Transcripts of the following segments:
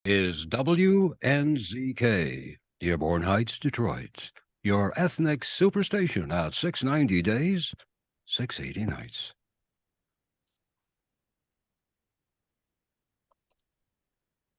is WNZK, Dearborn Heights, Detroit. Your ethnic superstation at 690 days, 680 nights.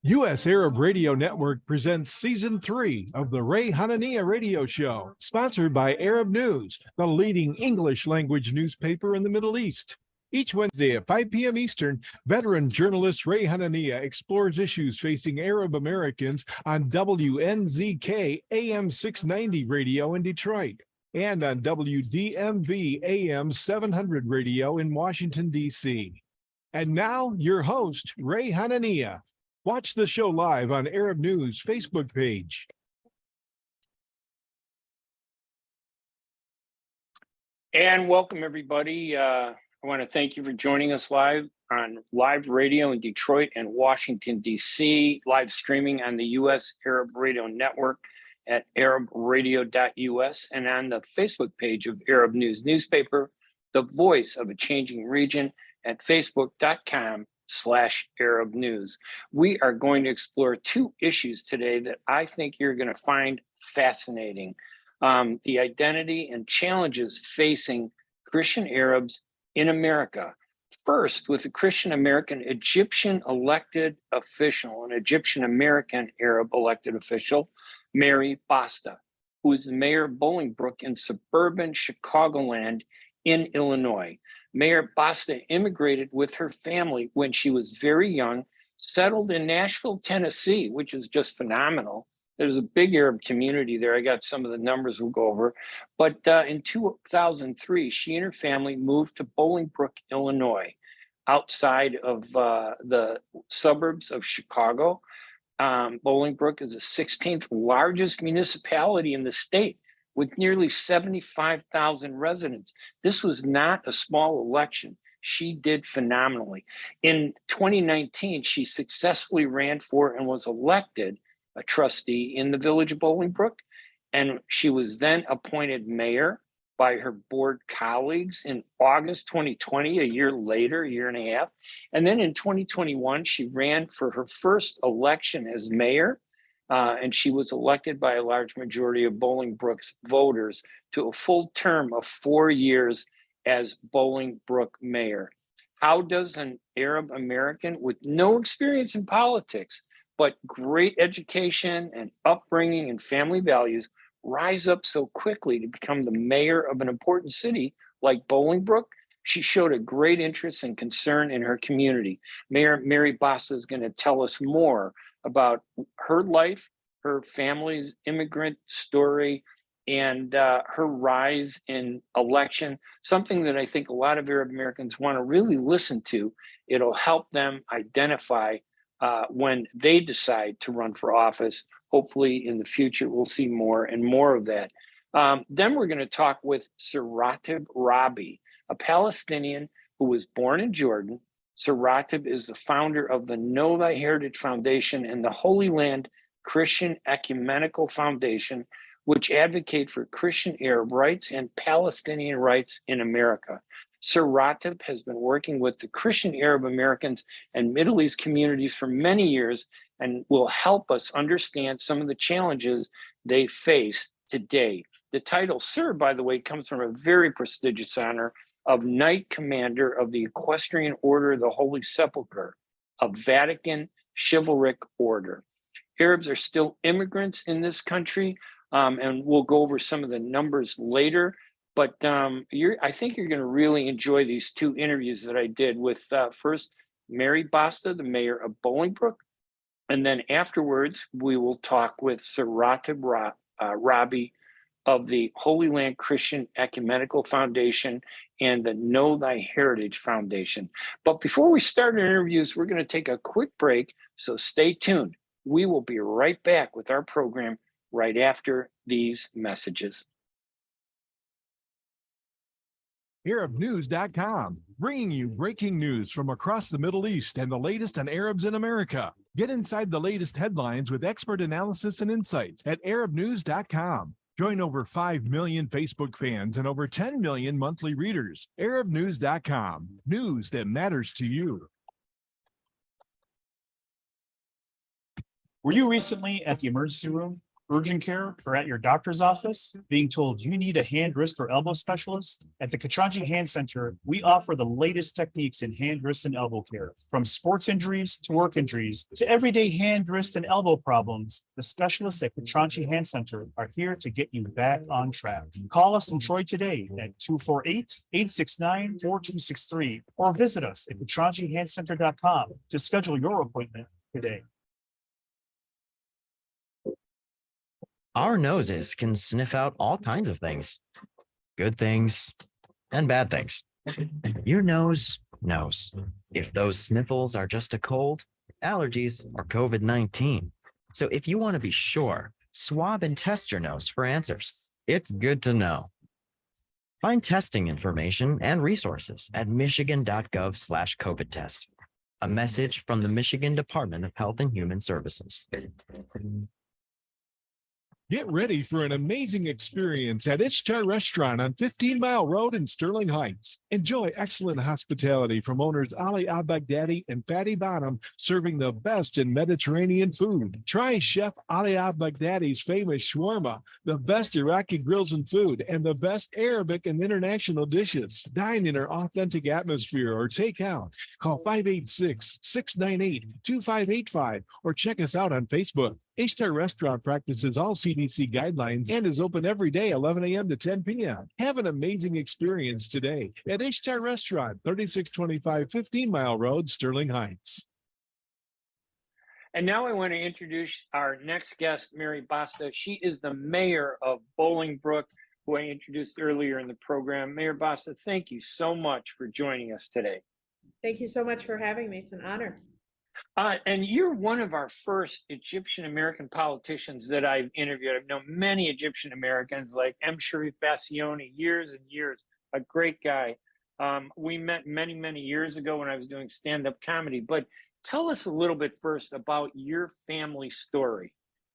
U.S. Arab Radio Network presents Season 3 of the Ray Hanania Radio Show, sponsored by Arab News, the leading English language newspaper in the Middle East. Each Wednesday at 5 p.m. Eastern, veteran journalist Ray Hanania explores issues facing Arab Americans on WNZK AM 690 radio in Detroit and on WDMV AM 700 radio in Washington, D.C. And now, your host, Ray Hanania. Watch the show live on Arab News Facebook page. And welcome, everybody. I want to thank you for joining us live on live radio in Detroit and Washington, D.C., live streaming on the U.S. Arab Radio Network at arabradio.us and on the Facebook page of Arab News Newspaper, the voice of a changing region at facebook.com/Arab News. We are going to explore two issues today that I think you're going to find fascinating. The identity and challenges facing Christian Arabs in America. First, with the Christian American Egyptian elected official, an Egyptian American Arab elected official, Mary Basta, who is the mayor of Bolingbrook in suburban Chicagoland in Illinois. Mayor Basta immigrated with her family when she was very young, settled in Nashville, Tennessee, which is just phenomenal. There's a big Arab community there. I got some of the numbers we'll go over. But in 2003, she and her family moved to Bolingbrook, Illinois, outside of the suburbs of Chicago. Bolingbrook is the 16th largest municipality in the state with nearly 75,000 residents. This was not a small election. She did phenomenally. In 2019, she successfully ran for and was elected a trustee in the village of Bolingbrook. And she was then appointed mayor by her board colleagues in August 2020, a year later, a year and a half. And then in 2021, she ran for her first election as mayor. And she was elected by a large majority of Bolingbrook's voters to a full term of 4 years as Bolingbrook mayor. How does an Arab American with no experience in politics, but great education and upbringing and family values rise up so quickly to become the mayor of an important city like Bolingbrook? She showed a great interest and concern in her community. Mayor Mary Basta is going to tell us more about her life, her family's immigrant story, and her rise in election, something that I think a lot of Arab Americans want to really listen to. It'll help them identify when they decide to run for office. Hopefully in the future, we'll see more and more of that. Then we're going to talk with Sir Rateb Rabie, a Palestinian who was born in Jordan. Sir Rateb is the founder of the Know Thy Heritage Foundation and the Holy Land Christian Ecumenical Foundation, which advocate for Christian Arab rights and Palestinian rights in America. Sir Rateb has been working with the Christian Arab Americans and Middle East communities for many years and will help us understand some of the challenges they face today. The title Sir, by the way, comes from a very prestigious honor of Knight Commander of the Equestrian Order of the Holy Sepulchre, a Vatican chivalric order. Arabs are still immigrants in this country, and we'll go over some of the numbers later. But I think you're going to really enjoy these two interviews that I did with first Mary Basta, the mayor of Bolingbrook, and then afterwards we will talk with Sir Rateb Rabie of the Holy Land Christian Ecumenical Foundation and the Know Thy Heritage Foundation. But before we start our interviews, we're going to take a quick break, so stay tuned. We will be right back with our program right after these messages. ArabNews.com, bringing you breaking news from across the Middle East and the latest on Arabs in America. Get inside the latest headlines with expert analysis and insights at ArabNews.com. Join over 5 million Facebook fans and over 10 million monthly readers. ArabNews.com, news that matters to you. Were you recently at the emergency room, urgent care, or at your doctor's office being told you need a hand, wrist, or elbow specialist? At the Katranji Hand Center, we offer the latest techniques in hand, wrist, and elbow care. From sports injuries to work injuries to everyday hand, wrist, and elbow problems, the specialists at Katranji Hand Center are here to get you back on track. Call us in Troy today at 248-869-4263 or visit us at katranjihandcenter.com to schedule your appointment today. Our noses can sniff out all kinds of things, good things and bad things. Your nose knows if those sniffles are just a cold, allergies, or COVID-19. So if you want to be sure, swab and test your nose for answers. It's good to know. Find testing information and resources at michigan.gov/COVID test. A message from the Michigan Department of Health and Human Services. Get ready for an amazing experience at Ishtar Restaurant on 15 Mile Road in Sterling Heights. Enjoy excellent hospitality from owners Ali Al-Baghdadi and Fatty Bonham, serving the best in Mediterranean food. Try Chef Ali Al-Baghdadi's famous shawarma, the best Iraqi grills and food, and the best Arabic and international dishes. Dine in our authentic atmosphere or take out. Call 586-698-2585 or check us out on Facebook. Ishtar Restaurant practices all CDC guidelines and is open every day, 11 a.m. to 10 p.m. Have an amazing experience today at Ishtar Restaurant, 3625 15 Mile Road, Sterling Heights. And now I want to introduce our next guest, Mary Basta. She is the mayor of Bolingbrook, who I introduced earlier in the program. Mayor Basta, thank you so much for joining us today. Thank you so much for having me. It's an honor. And you're one of our first Egyptian American politicians that I've interviewed. I've known many Egyptian Americans like M. Sharif Bassioni, years and years, a great guy. We met many, many years ago when I was doing stand-up comedy. But tell us a little bit first about your family story.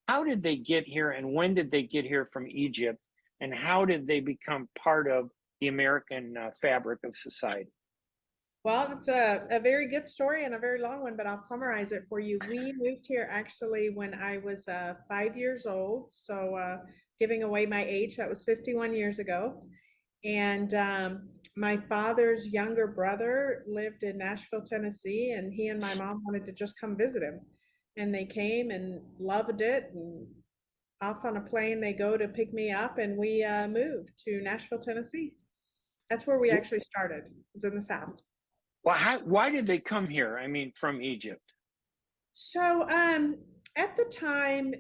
How did they get here and when did they get here from Egypt? And how did they become part of the American fabric of society? Well, it's a very good story and a very long one, but I'll summarize it for you. We moved here actually when I was 5 years old. So giving away my age, that was 51 years ago. And my father's younger brother lived in Nashville, Tennessee, and he and my mom wanted to just come visit him. And they came and loved it. And off on a plane, they go to pick me up, and we moved to Nashville, Tennessee. That's where we actually started, it was in the South. Well, why did they come here? I mean, from Egypt? So at the time,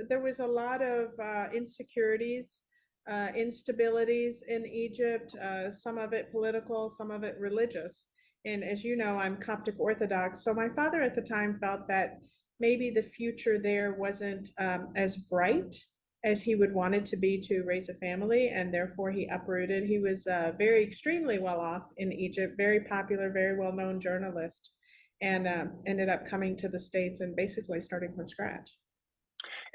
there was a lot of insecurities, instabilities in Egypt, some of it political, some of it religious. And as you know, I'm Coptic Orthodox. So my father at the time felt that maybe the future there wasn't as bright as he would want it to be to raise a family, and therefore he uprooted. He was very extremely well off in Egypt, very popular, very well-known journalist, and ended up coming to the States and basically starting from scratch.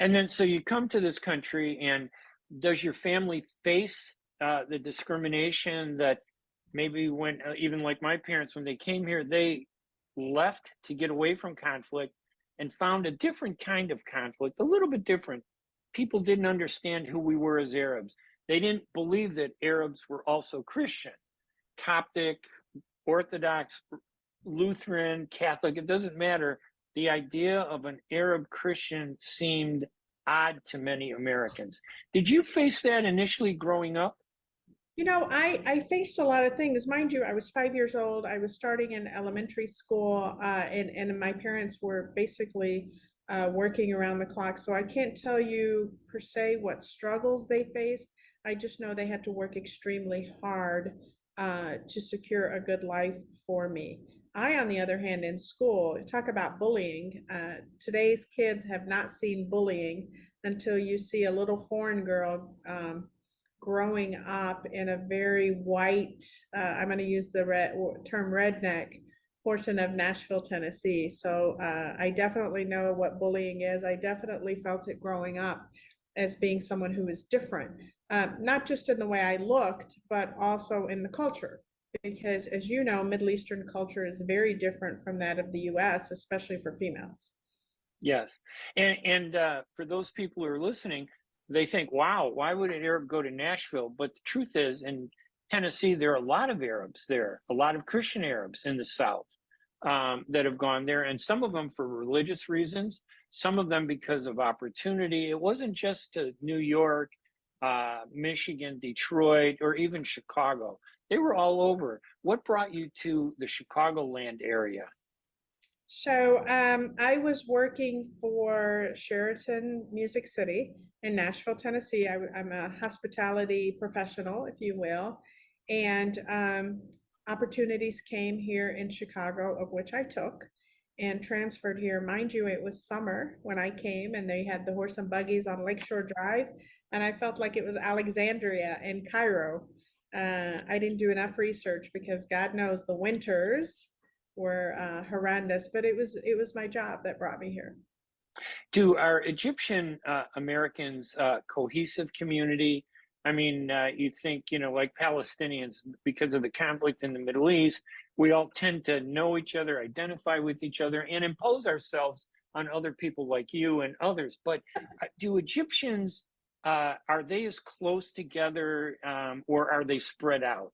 And then, so you come to this country, and does your family face the discrimination that maybe when, even like my parents, when they came here, they left to get away from conflict and found a different kind of conflict, a little bit different. People didn't understand who we were as Arabs. They didn't believe that Arabs were also Christian, Coptic, Orthodox, Lutheran, Catholic, it doesn't matter. The idea of an Arab Christian seemed odd to many Americans. Did you face that initially growing up? You know, I faced a lot of things. Mind you, I was 5 years old. I was starting in elementary school, and my parents were basically working around the clock. So I can't tell you per se what struggles they faced. I just know they had to work extremely hard to secure a good life for me. I, on the other hand, in school, talk about bullying. Today's kids have not seen bullying until you see a little foreign girl growing up in a very white, I'm going to use the term redneck portion of Nashville, Tennessee. So I definitely know what bullying is. I definitely felt it growing up as being someone who was different, not just in the way I looked, but also in the culture. Because as you know, Middle Eastern culture is very different from that of the US, especially for females. Yes. And for those people who are listening, they think, wow, why would an Arab go to Nashville? But the truth is, in Tennessee, there are a lot of Arabs there, a lot of Christian Arabs in the South that have gone there, and some of them for religious reasons, some of them because of opportunity. It wasn't just to New York, Michigan, Detroit, or even Chicago. They were all over. What brought you to the Chicagoland area? So I was working for Sheraton Music City in Nashville, Tennessee. I'm a hospitality professional, if you will, and opportunities came here in Chicago, of which I took and transferred here. Mind you, it was summer when I came, and they had the horse and buggies on Lakeshore Drive, and I felt like it was Alexandria and Cairo. I didn't do enough research because God knows the winters were horrendous, but it was my job that brought me here. Do our Egyptian Americans cohesive community? I mean, you think, like Palestinians, because of the conflict in the Middle East, we all tend to know each other, identify with each other, and impose ourselves on other people like you and others. But do Egyptians, are they as close together, or are they spread out?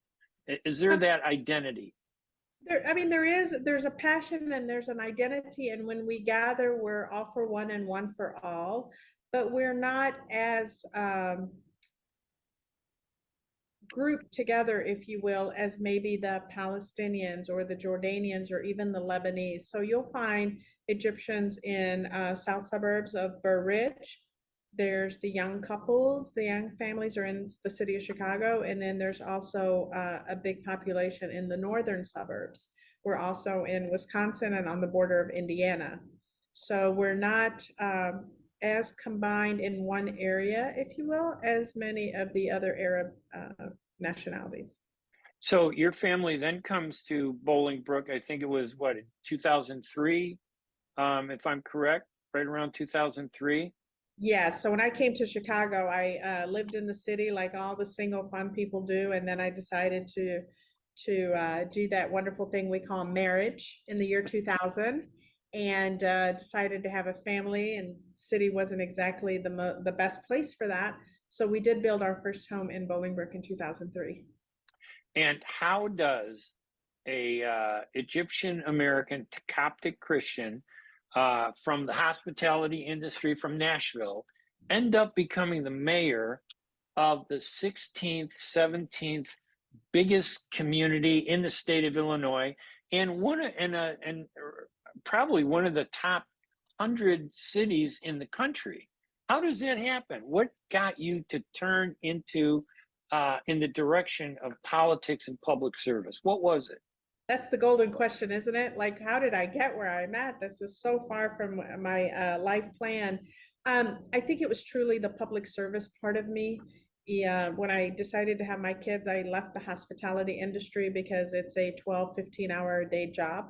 Is there that identity? There's a passion and there's an identity, and when we gather, we're all for one and one for all, but we're not as grouped together, if you will, as maybe the Palestinians or the Jordanians or even the Lebanese. So you'll find Egyptians in south suburbs of Burr Ridge. There's the young couples, the young families are in the city of Chicago, and then there's also a big population in the northern suburbs. We're also in Wisconsin and on the border of Indiana. So we're not as combined in one area, if you will, as many of the other Arab nationalities. So your family then comes to Bolingbrook. I think it was what, in 2003, if I'm correct, right around 2003. Yeah, so when I came to Chicago, I lived in the city like all the single fun people do, and then I decided to do that wonderful thing we call marriage in the year 2000, and decided to have a family. And city wasn't exactly the best place for that, so we did build our first home in Bolingbrook in 2003. And how does a Egyptian American Coptic Christian from the hospitality industry from Nashville end up becoming the mayor of the 16th, 17th biggest community in the state of Illinois, and probably one of the top 100 cities in the country? How does that happen? What got you to turn into in the direction of politics and public service? What was it? That's the golden question, isn't it? Like, how did I get where I'm at? This is so far from my life plan. I think it was truly the public service part of me. Yeah, when I decided to have my kids, I left the hospitality industry because it's a 12, 15-hour a day job,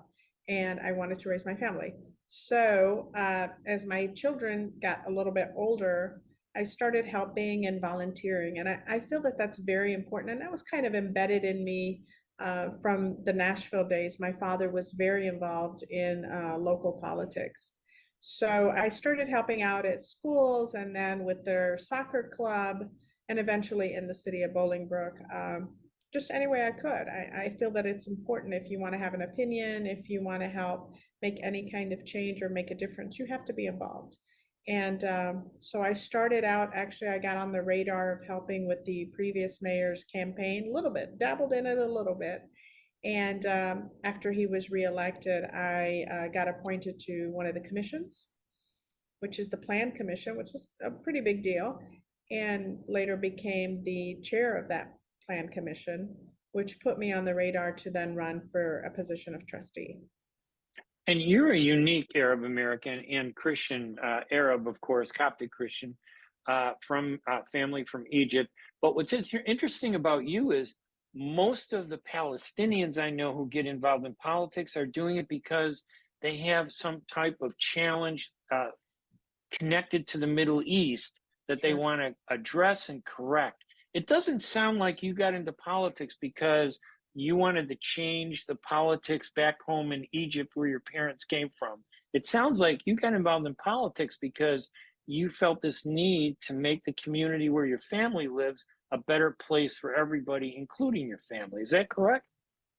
and I wanted to raise my family. So as my children got a little bit older, I started helping and volunteering, and I feel that that's very important, and that was kind of embedded in me from the Nashville days. My father was very involved in local politics. So I started helping out at schools, and then with their soccer club, and eventually in the city of Bolingbrook, just any way I could. I feel that it's important. If you want to have an opinion, if you want to help make any kind of change or make a difference, you have to be involved. And so I started out, actually, I got on the radar of helping with the previous mayor's campaign a little bit, dabbled in it a little bit. And after he was reelected, I got appointed to one of the commissions, which is the Plan Commission, which is a pretty big deal, and later became the chair of that Plan Commission, which put me on the radar to then run for a position of trustee. And you're a unique Arab American and Christian, Arab, of course, Coptic Christian, from family from Egypt. But what's interesting about you is most of the Palestinians I know who get involved in politics are doing it because they have some type of challenge connected to the Middle East that they want to address and correct. It doesn't sound like you got into politics because you wanted to change the politics back home in Egypt where your parents came from. It sounds like you got involved in politics because you felt this need to make the community where your family lives a better place for everybody, including your family. Is that correct?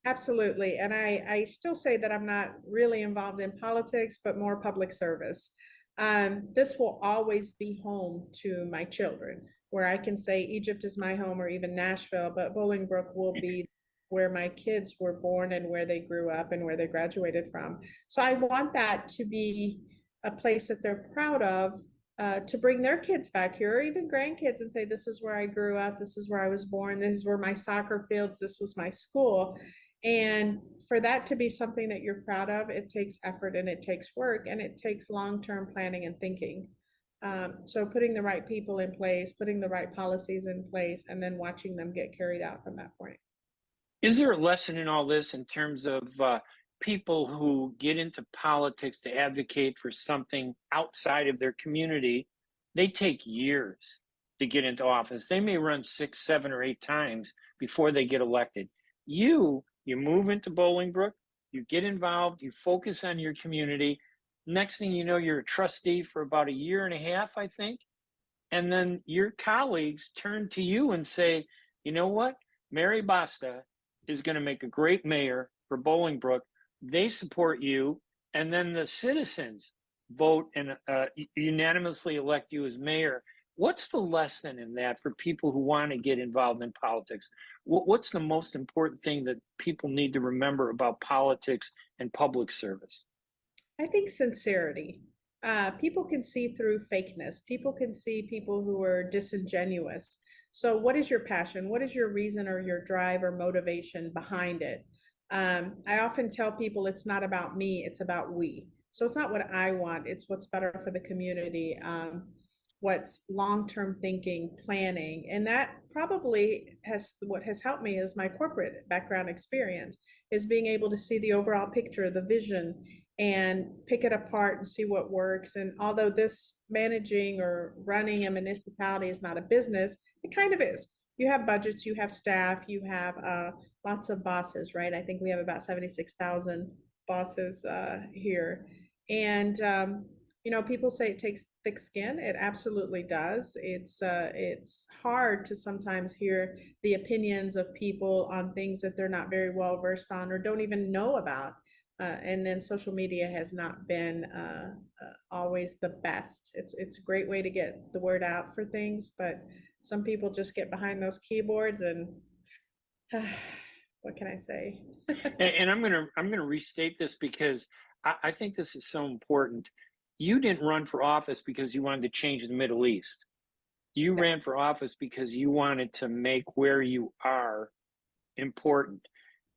Absolutely. And I still say that I'm not really involved in politics, but more public service. This will always be home to my children, where I can say Egypt is my home or even Nashville, but Bolingbrook will be where my kids were born and where they grew up and where they graduated from. So I want that to be a place that they're proud of, to bring their kids back here or even grandkids and say, this is where I grew up, this is where I was born, this is where my soccer fields, this was my school. And for that to be something that you're proud of, it takes effort and it takes work and it takes long-term planning and thinking. So putting the right people in place, putting the right policies in place, and then watching them get carried out from that point. Is there a lesson in all this in terms of people who get into politics to advocate for something outside of their community? They take years to get into office. They may run 6, 7, or 8 times before they get elected. You move into Bolingbrook, you get involved, you focus on your community. Next thing you know, you're a trustee for about a year and a half, I think. And then your colleagues turn to you and say, you know what? Mary Basta is going to make a great mayor for Bolingbrook. They support you. And then the citizens vote and unanimously elect you as mayor. What's the lesson in that for people who want to get involved in politics? What's the most important thing that people need to remember about politics and public service? I think sincerity. People can see through fakeness. People can see people who are disingenuous. So what is your passion? What is your reason or your drive or motivation behind it? I often tell people it's not about me, it's about we. So it's not what I want, it's what's better for the community. What's long-term thinking, planning, and that probably what has helped me is my corporate background experience, is being able to see the overall picture, the vision, and pick it apart and see what works. And although this managing or running a municipality is not a business, it kind of is. You have budgets, you have staff, you have lots of bosses, right? I think we have about 76,000 bosses here. And you know, people say it takes thick skin. It absolutely does. It's hard to sometimes hear the opinions of people on things that they're not very well versed on or don't even know about. And then social media has not been always the best. It's a great way to get the word out for things, but some people just get behind those keyboards and what can I say? And I'm gonna restate this because I think this is so important. You didn't run for office because you wanted to change the Middle East. You ran for office because you wanted to make where you are important.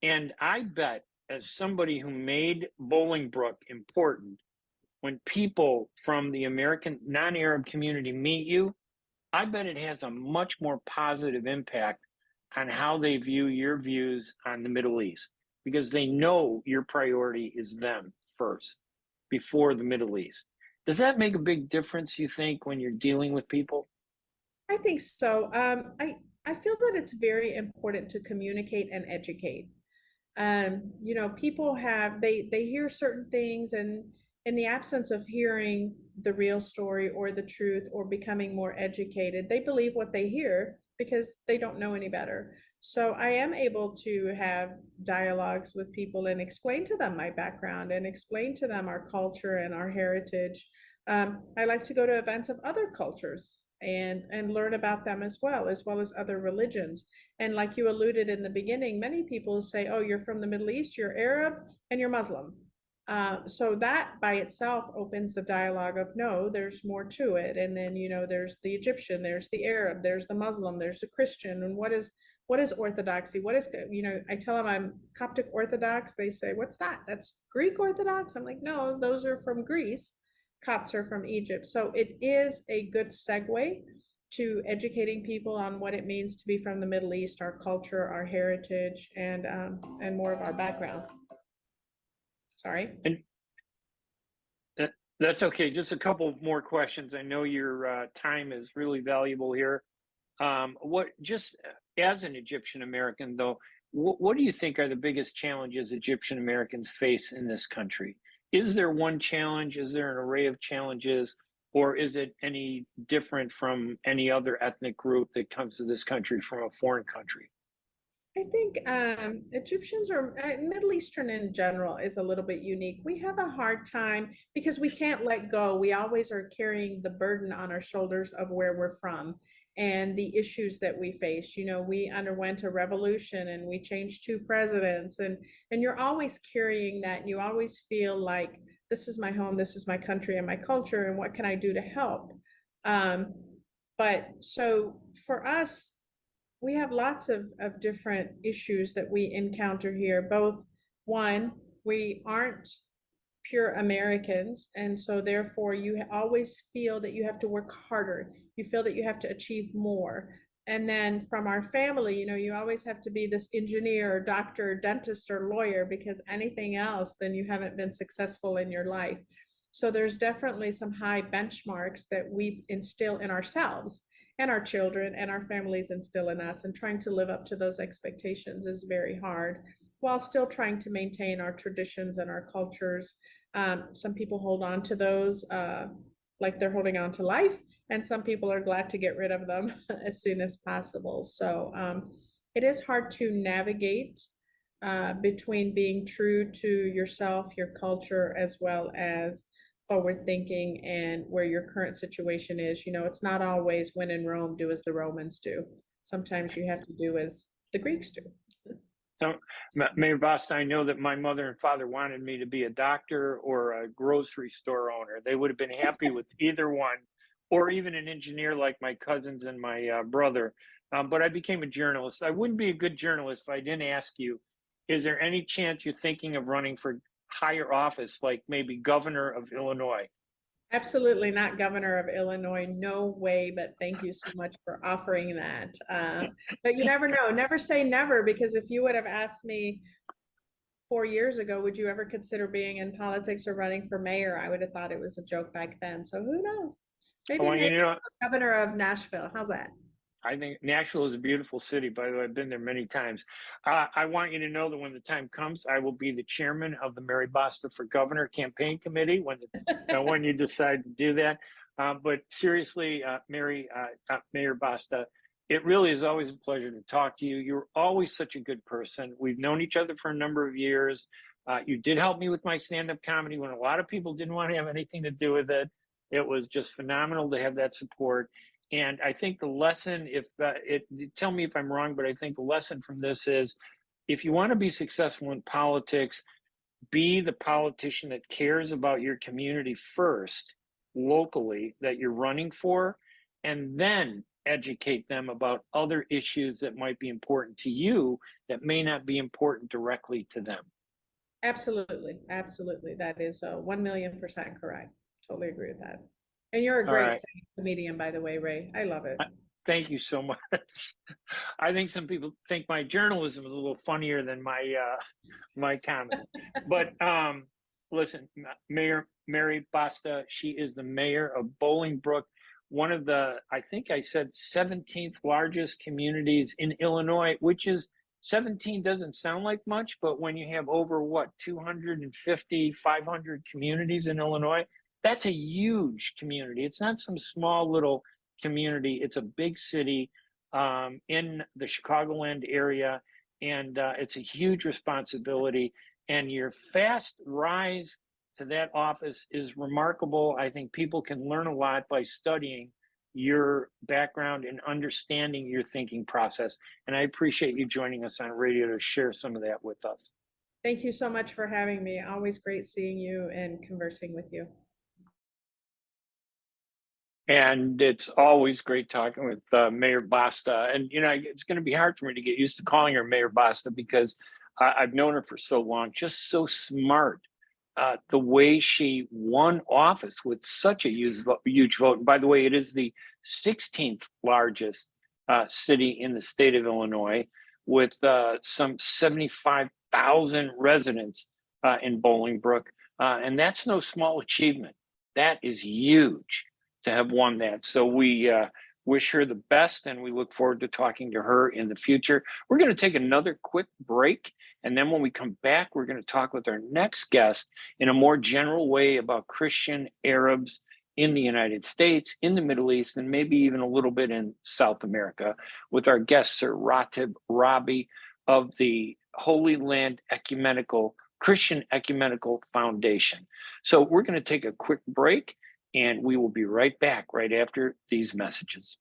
And I bet, as somebody who made Bolingbrook important, when people from the American non-Arab community meet you, I bet it has a much more positive impact on how they view your views on the Middle East, because they know your priority is them first before the Middle East. Does that make a big difference, you think, when you're dealing with people? I think so. I feel that it's very important to communicate and educate. You know, people they hear certain things, and in the absence of hearing the real story or the truth or becoming more educated, they believe what they hear because they don't know any better. So I am able to have dialogues with people and explain to them my background and explain to them our culture and our heritage. I like to go to events of other cultures and learn about them as well as other religions. And like you alluded in the beginning, many people say, oh, you're from the Middle East, you're Arab, and you're Muslim. So that by itself opens the dialogue of, no, there's more to it. And then, you know, there's the Egyptian, there's the Arab, there's the Muslim, there's the Christian. And what is Orthodoxy? What is, you know, I tell them I'm Coptic Orthodox. They say, what's that? That's Greek Orthodox? I'm like, no, those are from Greece. Copts are from Egypt. So it is a good segue to educating people on what it means to be from the Middle East, our culture, our heritage, and more of our background. Sorry. And that's okay. Just a couple more questions. I know your time is really valuable here. What, just as an Egyptian American though, what do you think are the biggest challenges Egyptian Americans face in this country? Is there one challenge? Is there an array of challenges? Or is it any different from any other ethnic group that comes to this country from a foreign country? I think Egyptians or Middle Eastern in general is a little bit unique. We have a hard time because we can't let go. We always are carrying the burden on our shoulders of where we're from and the issues that we face. You know, we underwent a revolution and we changed two presidents, and you're always carrying that, and you always feel like this is my home, this is my country and my culture, and what can I do to help? But so for us, we have lots of different issues that we encounter here. Both, one, we aren't pure Americans, and so therefore you always feel that you have to work harder. You feel that you have to achieve more. And then from our family, you know, you always have to be this engineer, doctor, dentist, or lawyer, because anything else, then you haven't been successful in your life. So there's definitely some high benchmarks that we instill in ourselves, and our children and our families instill in us, and trying to live up to those expectations is very hard, while still trying to maintain our traditions and our cultures. Some people hold on to those like they're holding on to life, and some people are glad to get rid of them as soon as possible. So it is hard to navigate between being true to yourself, your culture, as well as forward thinking and where your current situation is. You know, it's not always when in Rome, do as the Romans do. Sometimes you have to do as the Greeks do. So, Mayor Basta, I know that my mother and father wanted me to be a doctor or a grocery store owner. They would have been happy with either one, or even an engineer like my cousins and my brother. But I became a journalist. I wouldn't be a good journalist if I didn't ask you, is there any chance you're thinking of running for higher office, like maybe governor of Illinois? Absolutely not governor of Illinois. No way, but thank you so much for offering that. But you never know. Never say never, because if you would have asked me 4 years ago, would you ever consider being in politics or running for mayor, I would have thought it was a joke back then. So who knows? I Maybe want you to know, governor of Nashville. How's that? I think Nashville is a beautiful city. By the way, I've been there many times. I want you to know that when the time comes, I will be the chairman of the Mary Basta for Governor campaign committee when you decide to do that. But seriously, Mayor Basta, it really is always a pleasure to talk to you. You're always such a good person. We've known each other for a number of years. You did help me with my stand-up comedy when a lot of people didn't want to have anything to do with it. It was just phenomenal to have that support. And I think the lesson, tell me if I'm wrong, but I think the lesson from this is, if you want to be successful in politics, be the politician that cares about your community first, locally, that you're running for, and then educate them about other issues that might be important to you that may not be important directly to them. Absolutely. Absolutely. That is 1,000,000% correct. Totally agree with that. And you're a All great right. stand-up comedian, by the way, Ray. I love it. Thank you so much. I think some people think my journalism is a little funnier than my comedy. But listen, Mary Basta, she is the mayor of Bolingbrook, one of the, I think I said 17th largest communities in Illinois, which is 17 doesn't sound like much, but when you have over 250, 500 communities in Illinois, that's a huge community. It's not some small little community. It's a big city in the Chicagoland area, and it's a huge responsibility. And your fast rise to that office is remarkable. I think people can learn a lot by studying your background and understanding your thinking process. And I appreciate you joining us on radio to share some of that with us. Thank you so much for having me. Always great seeing you and conversing with you. And it's always great talking with Mayor Basta. And, it's going to be hard for me to get used to calling her Mayor Basta, because I've known her for so long, just so smart. The way she won office with such a huge vote. And by the way, it is the 16th largest city in the state of Illinois, with some 75,000 residents in Bolingbrook. And that's no small achievement. That is huge to have won that. So we wish her the best, and we look forward to talking to her in the future. We're going to take another quick break, and then when we come back, we're going to talk with our next guest in a more general way about Christian Arabs in the United States, in the Middle East, and maybe even a little bit in South America with our guest, Sir Rateb Rabie of the Holy Land Christian Ecumenical Foundation. So we're going to take a quick break, and we will be right back right after these messages.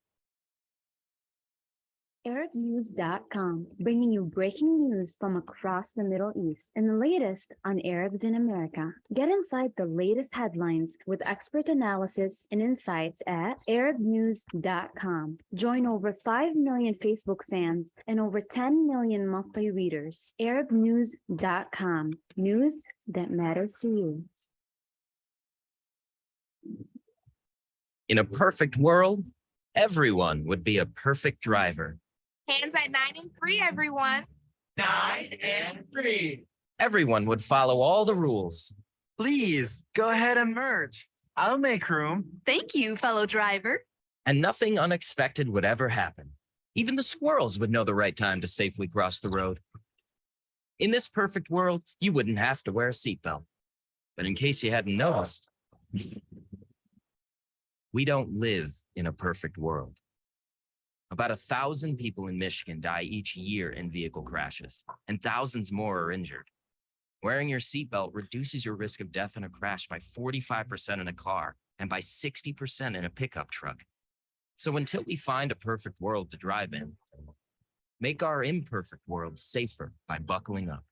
ArabNews.com, bringing you breaking news from across the Middle East and the latest on Arabs in America. Get inside the latest headlines with expert analysis and insights at ArabNews.com. Join over 5 million Facebook fans and over 10 million monthly readers. ArabNews.com, news that matters to you. In a perfect world, everyone would be a perfect driver. Hands at 9 and 3, everyone. 9 and 3. Everyone would follow all the rules. Please go ahead and merge. I'll make room. Thank you, fellow driver. And nothing unexpected would ever happen. Even the squirrels would know the right time to safely cross the road. In this perfect world, you wouldn't have to wear a seatbelt. But in case you hadn't noticed, we don't live in a perfect world. About 1,000 people in Michigan die each year in vehicle crashes, and thousands more are injured. Wearing your seatbelt reduces your risk of death in a crash by 45% in a car and by 60% in a pickup truck. So until we find a perfect world to drive in, make our imperfect world safer by buckling up.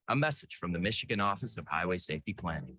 A message from the Michigan Office of Highway Safety Planning.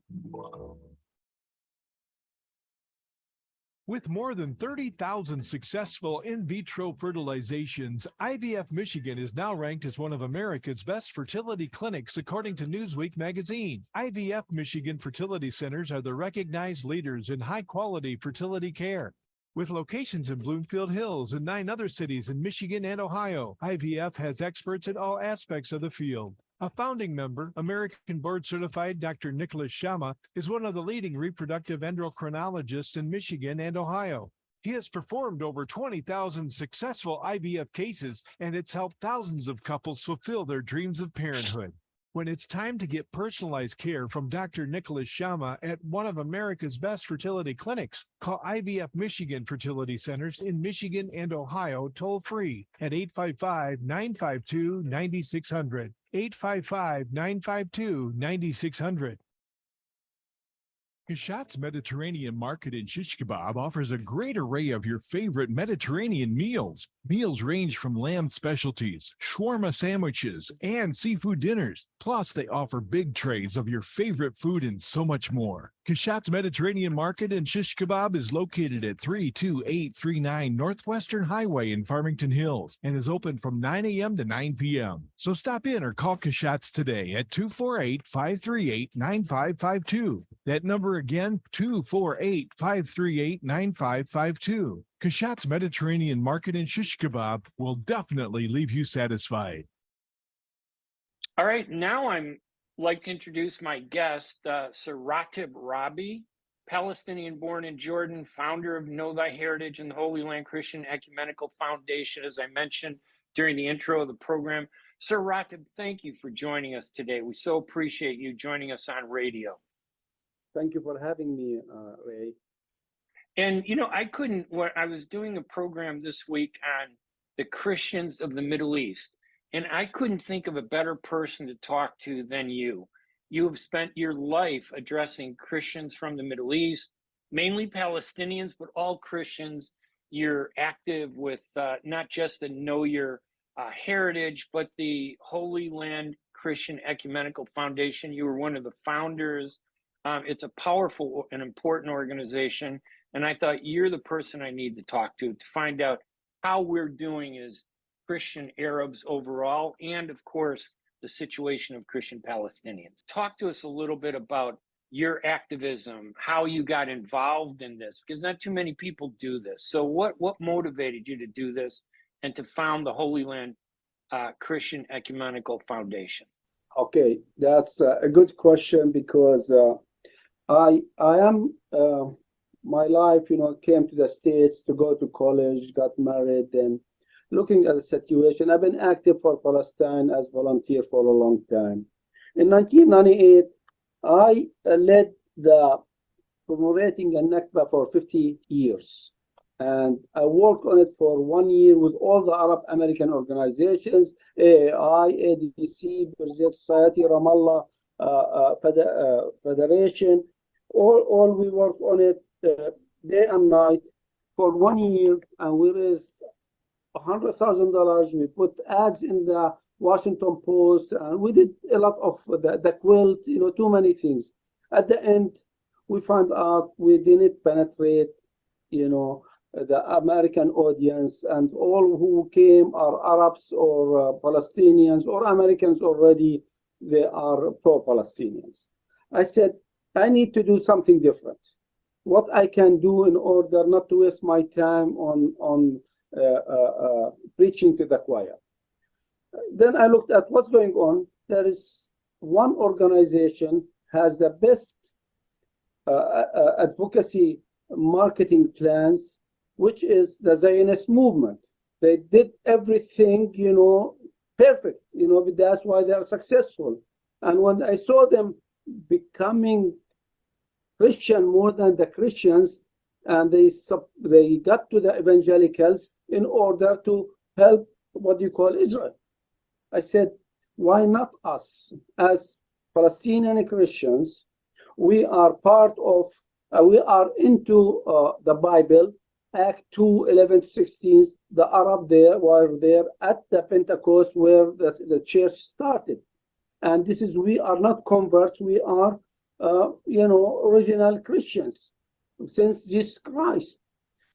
With more than 30,000 successful in vitro fertilizations, IVF Michigan is now ranked as one of America's best fertility clinics, according to Newsweek magazine. IVF Michigan fertility centers are the recognized leaders in high-quality fertility care. With locations in Bloomfield Hills and 9 other cities in Michigan and Ohio, IVF has experts in all aspects of the field. A founding member, American board-certified Dr. Nicholas Shama, is one of the leading reproductive endocrinologists in Michigan and Ohio. He has performed over 20,000 successful IVF cases, and it's helped thousands of couples fulfill their dreams of parenthood. When it's time to get personalized care from Dr. Nicholas Shama at one of America's best fertility clinics, call IVF Michigan Fertility Centers in Michigan and Ohio toll-free at 855-952-9600. 855-952-9600. Kashat's Mediterranean Market in Shish Kebab offers a great array of your favorite Mediterranean meals. Meals range from lamb specialties, shawarma sandwiches, and seafood dinners. Plus, they offer big trays of your favorite food and so much more. Kashat's Mediterranean Market in Shish Kebab is located at 32839 Northwestern Highway in Farmington Hills and is open from 9 a.m. to 9 p.m. So stop in or call Kashat's today at 248-538-9552. That number again, 248-538-9552. Kashat's Mediterranean Market in Shish Kebab will definitely leave you satisfied. All right, now I'm like to introduce my guest, Sir Rateb Rabie, Palestinian-born in Jordan, founder of Know Thy Heritage and the Holy Land Christian Ecumenical Foundation, as I mentioned during the intro of the program. Sir Rateb, thank you for joining us today. We so appreciate you joining us on radio. Thank you for having me, Ray. And, you know, I was doing a program this week on the Christians of the Middle East, and I couldn't think of a better person to talk to than you. You have spent your life addressing Christians from the Middle East, mainly Palestinians, but all Christians. You're active with not just the Know Your Heritage, but the Holy Land Christian Ecumenical Foundation. You were one of the founders. It's a powerful and important organization. And I thought you're the person I need to talk to find out how we're doing as Christian Arabs overall, and of course, the situation of Christian Palestinians. Talk to us a little bit about your activism, how you got involved in this, because not too many people do this. So what motivated you to do this and to found the Holy Land Christian Ecumenical Foundation? Okay, that's a good question because I am my life, came to the States to go to college, got married, and looking at the situation, I've been active for Palestine as volunteer for a long time. In 1998, I led the commemorating a Nakba for 50 years. And I worked on it for 1 year with all the Arab American organizations, AAI, ADC, Birzeit Society, Ramallah Federation. All we worked on it day and night for 1 year, and we raised $100,000. We put ads in the Washington Post, and we did a lot of the quilt, too many things. At the end, we found out we didn't penetrate, the American audience, and all who came are Arabs or Palestinians or Americans already. They are pro-Palestinians. I said, I need to do something different. What I can do in order not to waste my time on preaching to the choir. Then I looked at what's going on. There is one organization has the best advocacy marketing plans, which is the Zionist movement. They did everything, perfect, that's why they are successful. And when I saw them becoming Christian more than the Christians, and they got to the evangelicals in order to help what you call Israel. I said, why not us as Palestinian Christians? We are part of, we are into the Bible, Act 2, 11 to 16. The Arab there were there at the Pentecost where the church started. And this is, we are not converts, we are, original Christians since Jesus Christ.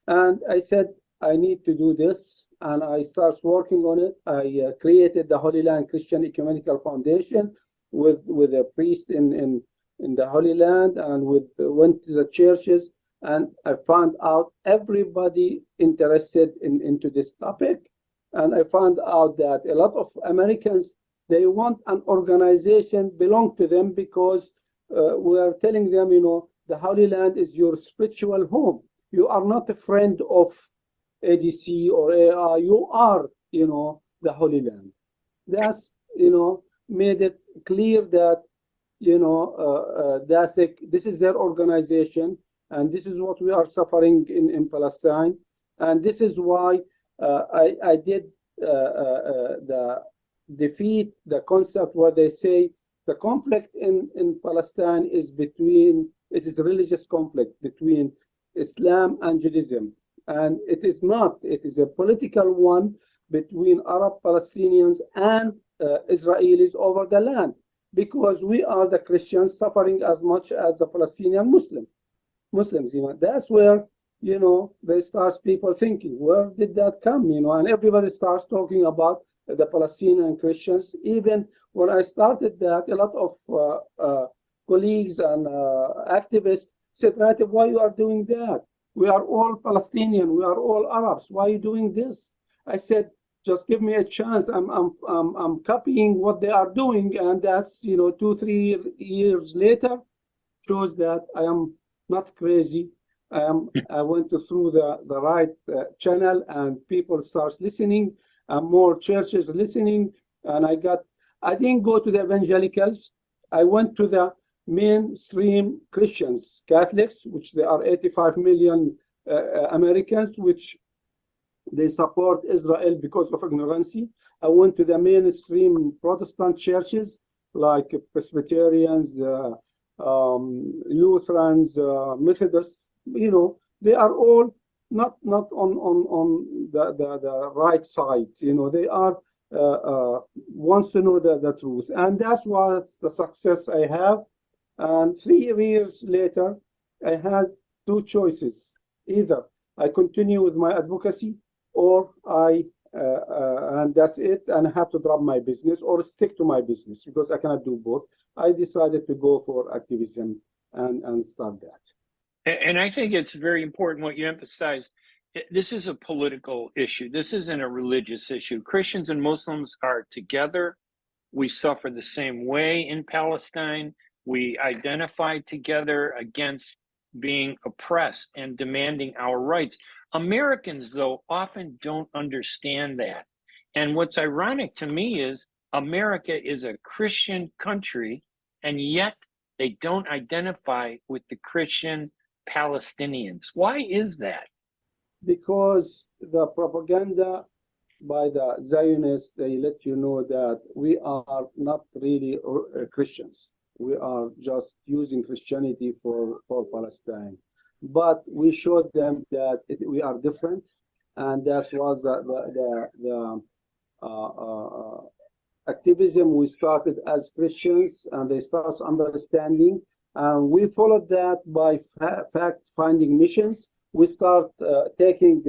And I said, I need to do this. And I started working on it. I created the Holy Land Christian Ecumenical Foundation with a priest in the Holy Land, and went to the churches, and I found out everybody interested into this topic. And I found out that a lot of Americans, they want an organization belong to them because we are telling them, the Holy Land is your spiritual home. You are not a friend of ADC or AI. You are, the Holy Land. That's, made it clear that, this is their organization, and this is what we are suffering in Palestine. And this is why I did defeat the concept where they say the conflict in Palestine is it is a religious conflict between Islam and Judaism. And it is not, it is a political one between Arab Palestinians and Israelis over the land, because we are the Christians suffering as much as the Palestinian Muslims. That's where, they start people thinking, where did that come, and everybody starts talking about the Palestinian Christians. Even when I started that, a lot of colleagues and activists said, Rateb, why you are doing that? We are all Palestinian, we are all Arabs. Why are you doing this? I said, just give me a chance. I'm copying what they are doing, and that's 2-3 years later shows that I am not crazy. I went through the right channel, and people start listening, and more churches listening. And I didn't go to the evangelicals. I went to the mainstream Christians, Catholics, which there are 85 million Americans, which they support Israel because of ignorance. I went to the mainstream Protestant churches like Presbyterians, Lutherans, Methodists. They are all not on the right side. They are wants to know the truth, and that's what the success I have. And 3 years later, I had two choices: either I continue with my advocacy, or and that's it, and I have to drop my business or stick to my business, because I cannot do both. I decided to go for activism and start that. And I think it's very important what you emphasized. This is a political issue. This isn't a religious issue. Christians and Muslims are together. We suffer the same way in Palestine. We identify together against being oppressed and demanding our rights. Americans, though, often don't understand that. And what's ironic to me is America is a Christian country, and yet they don't identify with the Christian Palestinians. Why is that? Because the propaganda by the Zionists, they let you know that we are not really Christians. We are just using Christianity for Palestine. But we showed them that we are different, and that was the activism we started as Christians, and they start understanding. And we followed that by fact-finding missions. We start taking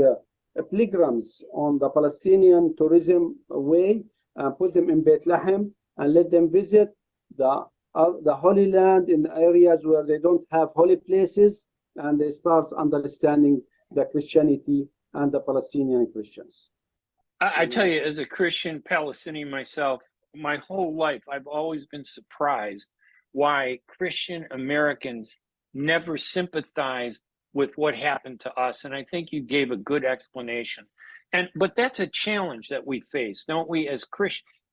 pilgrims on the Palestinian tourism way and put them in Bethlehem and let them visit the Holy Land in areas where they don't have holy places, and they start understanding the Christianity and the Palestinian Christians. I tell you, as a Christian Palestinian myself, my whole life, I've always been surprised why Christian Americans never sympathized with what happened to us. And I think you gave a good explanation. But that's a challenge that we face, don't we, as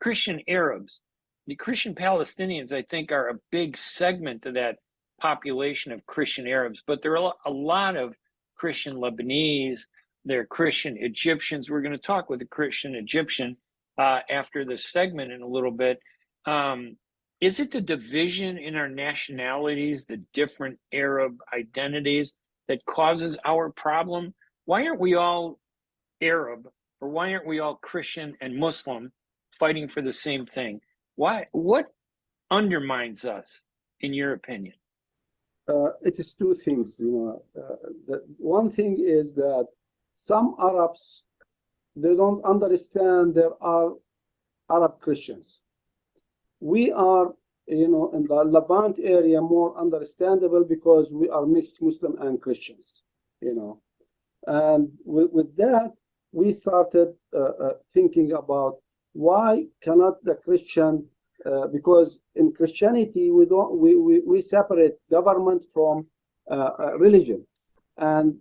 Christian Arabs? The Christian Palestinians, I think, are a big segment of that population of Christian Arabs, but there are a lot of Christian Lebanese, there are Christian Egyptians. We're going to talk with a Christian Egyptian after this segment in a little bit. Is it the division in our nationalities, the different Arab identities, that causes our problem? Why aren't we all Arab, or why aren't we all Christian and Muslim fighting for the same thing? Why? What undermines us, in your opinion? It is two things. The one thing is that some Arabs, they don't understand there are Arab Christians. We are, in the Levant area, more understandable because we are mixed Muslim and Christians, And with that, we started thinking about why cannot the Christian, because in Christianity, we separate government from religion. And,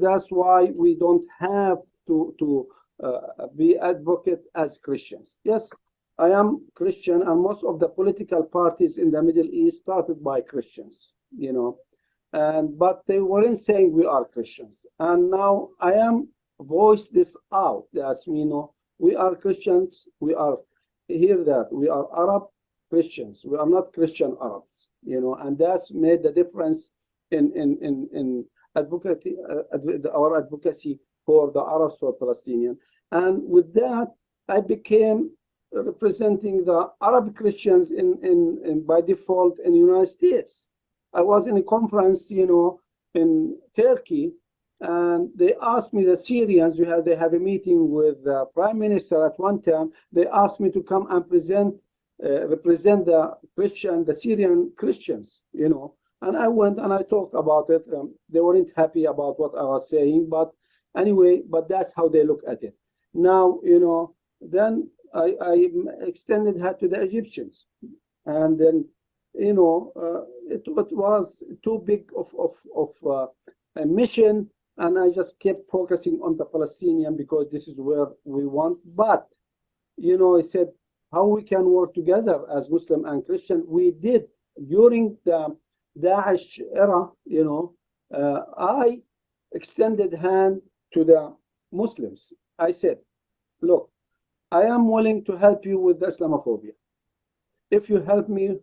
that's why we don't have to be advocate as Christians. Yes, I am Christian, and most of the political parties in the Middle East started by Christians, but they weren't saying we are Christians. And now I am voice this out, as we know, we are Christians, we are here that we are Arab Christians, we are not Christian Arabs, and that's made the difference in advocacy, our advocacy for the Arabs, for Palestinian. And with that, I became representing the Arab Christians in by default in the United States. I was in a conference, in Turkey, and they asked me, the Syrians, they have a meeting with the Prime Minister at one time. They asked me to come and represent the Syrian Christians, And I went and I talked about it. They weren't happy about what I was saying, but anyway, but that's how they look at it. Now, then I extended that to the Egyptians, and then it was too big of a mission, and I just kept focusing on the Palestinian because this is where we want. But I said how we can work together as Muslim and Christian. We did during the Daesh era. I extended hand to the Muslims. I said, look, I am willing to help you with the Islamophobia if you help me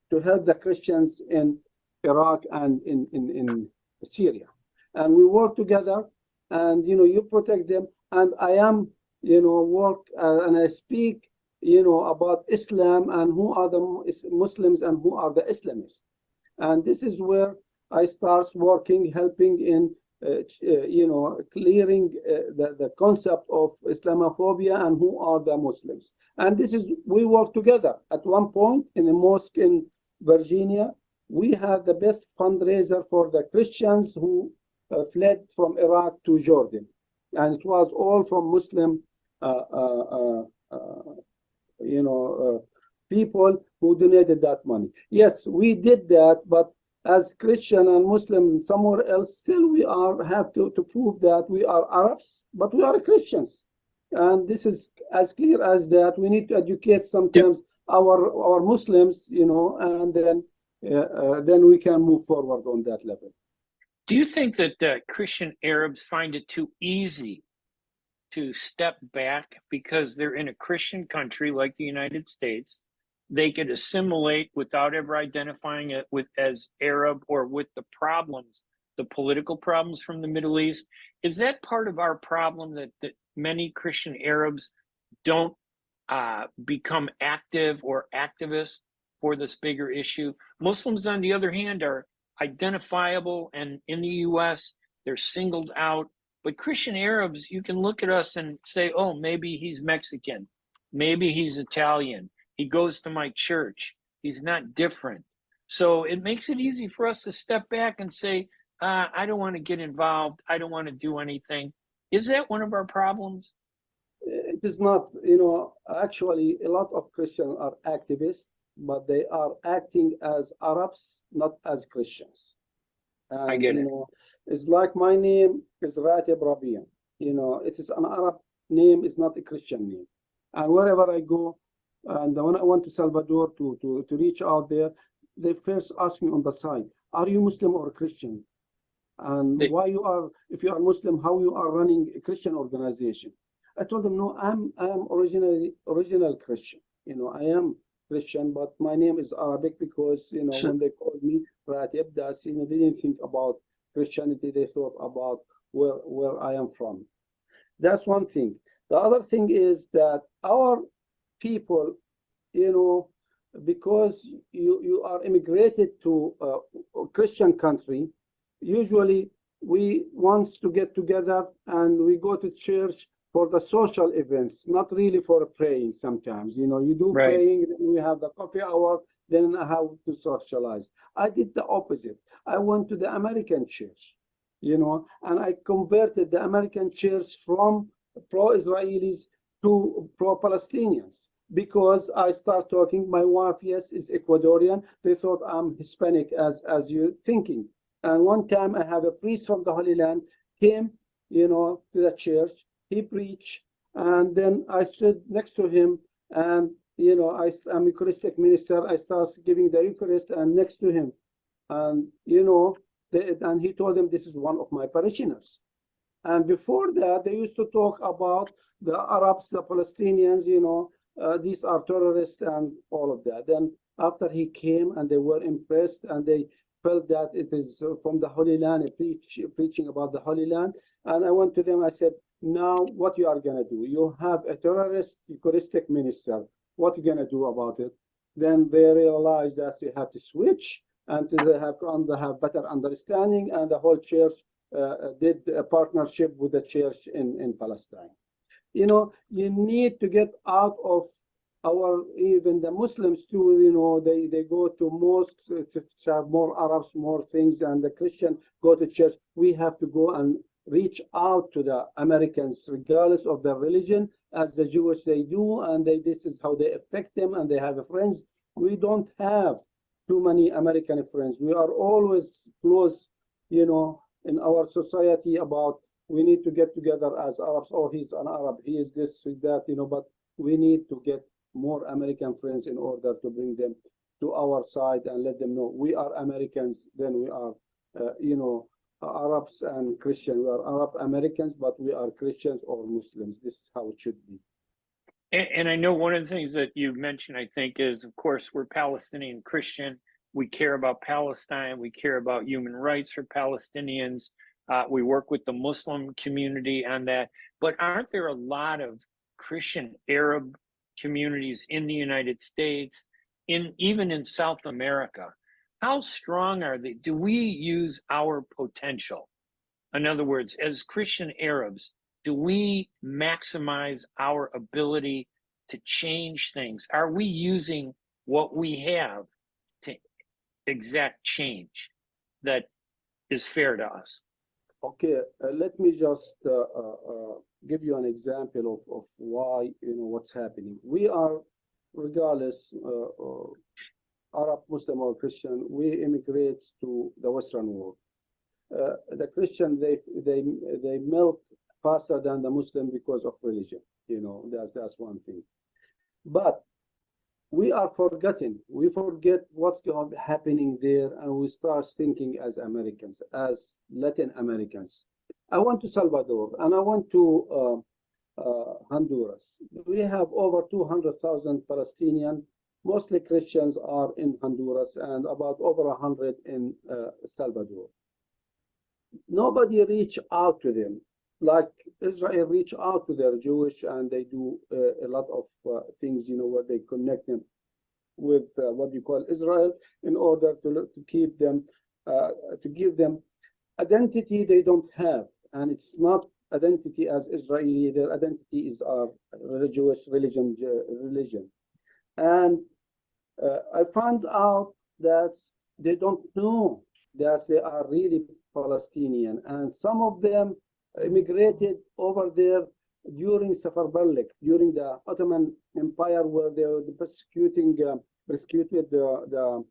to help the Christians in Iraq and in Syria. And we work together, and you protect them, and I am work and I speak about Islam and who are the Muslims and who are the Islamists. And this is where I start working, helping in clearing the concept of Islamophobia and who are the Muslims. And we work together. At one point in a mosque in Virginia, we had the best fundraiser for the Christians who fled from Iraq to Jordan. And it was all from Muslim people who donated that money. Yes, we did that, but as Christian and Muslims somewhere else, still we have to prove that we are Arabs, but we are Christians. And this is as clear as that. We need to educate sometimes our Muslims, and then we can move forward on that level. Do you think that Christian Arabs find it too easy to step back because they're in a Christian country like the United States? They could assimilate without ever identifying it as Arab or with the problems, the political problems from the Middle East. Is that part of our problem, that many Christian Arabs don't become active or activists for this bigger issue? Muslims, on the other hand, are identifiable, and in the US, they're singled out. But Christian Arabs, you can look at us and say, oh, maybe he's Mexican, maybe he's Italian, he goes to my church, he's not different. So it makes it easy for us to step back and say, I don't want to get involved, I don't want to do anything. Is that one of our problems? It is not. Actually, a lot of Christians are activists, but they are acting as Arabs, not as Christians. And, I get it. It's like my name is Rateb Rabie. It is an Arab name, it's not a Christian name. And wherever I go, and when I went to Salvador to reach out there, they first ask me on the side, are you Muslim or Christian? And why you are, if you are Muslim, how you are running a Christian organization? I told them, no, I'm original Christian. I am Christian, but my name is Arabic because, when they called me Rateb, that's, they didn't think about Christianity, they thought about where I am from. That's one thing. The other thing is that our people, because you are immigrated to a Christian country, usually we want to get together and we go to church for the social events, not really for praying sometimes. You do Right. praying, then we have the coffee hour, then I have to socialize. I did the opposite. I went to the American church, and I converted the American church from pro-Israelis to pro-Palestinians because I start talking. My wife, yes, is Ecuadorian. They thought I'm Hispanic as you're thinking. And one time I have a priest from the Holy Land came, to the church. He preached, and then I stood next to him, and I'm a Eucharistic minister. I started giving the Eucharist, and next to him, and and he told them this is one of my parishioners. And before that, they used to talk about the Arabs, the Palestinians. These are terrorists and all of that. Then after he came, and they were impressed, and they felt that it is from the Holy Land, preaching about the Holy Land. And I went to them. I said, now what you are going to do? You have a terrorist Eucharistic minister. What are you going to do about it? Then they realized that you have to switch and to have better understanding. And the whole church did a partnership with the church in Palestine. You need to get out of even the Muslims too, they go to mosques to have more Arabs, more things, and the Christian go to church. We have to go and reach out to the Americans, regardless of their religion, as the Jewish they do, and this is how they affect them, and they have friends. We don't have too many American friends. We are always close, in our society about we need to get together as Arabs. Oh, he's an Arab, he is this, he's that, but we need to get more American friends in order to bring them to our side and let them know we are Americans, then we are, Arabs and Christian. We are Arab Americans, but we are Christians or Muslims. This is how it should be. And I know one of the things that you mentioned, I think, is, of course, we're Palestinian Christian. We care about Palestine. We care about human rights for Palestinians. We work with the Muslim community on that. But aren't there a lot of Christian Arab communities in the United States, even in South America? How strong are they? Do we use our potential? In other words, as Christian Arabs, do we maximize our ability to change things? Are we using what we have to exact change that is fair to us? Okay, let me just give you an example of why, what's happening. We are, regardless, Arab, Muslim, or Christian, we immigrate to the Western world. The Christian, they melt faster than the Muslim because of religion. You know, that's one thing. But we are forgetting. We forget what's happening there, and we start thinking as Americans, as Latin Americans. I went to Salvador, and I went to Honduras. We have over 200,000 Palestinians, mostly Christians, are in Honduras, and about over 100 in Salvador. Nobody reach out to them like Israel reach out to their Jewish, and they do a lot of things, you know, where they connect them with what you call Israel in order to keep them, to give them identity they don't have. And it's not identity as Israeli, their identity is our Jewish religion. And I found out that they don't know that they are really Palestinian, and some of them immigrated over there during suburban, during the Ottoman Empire, where they were persecuted the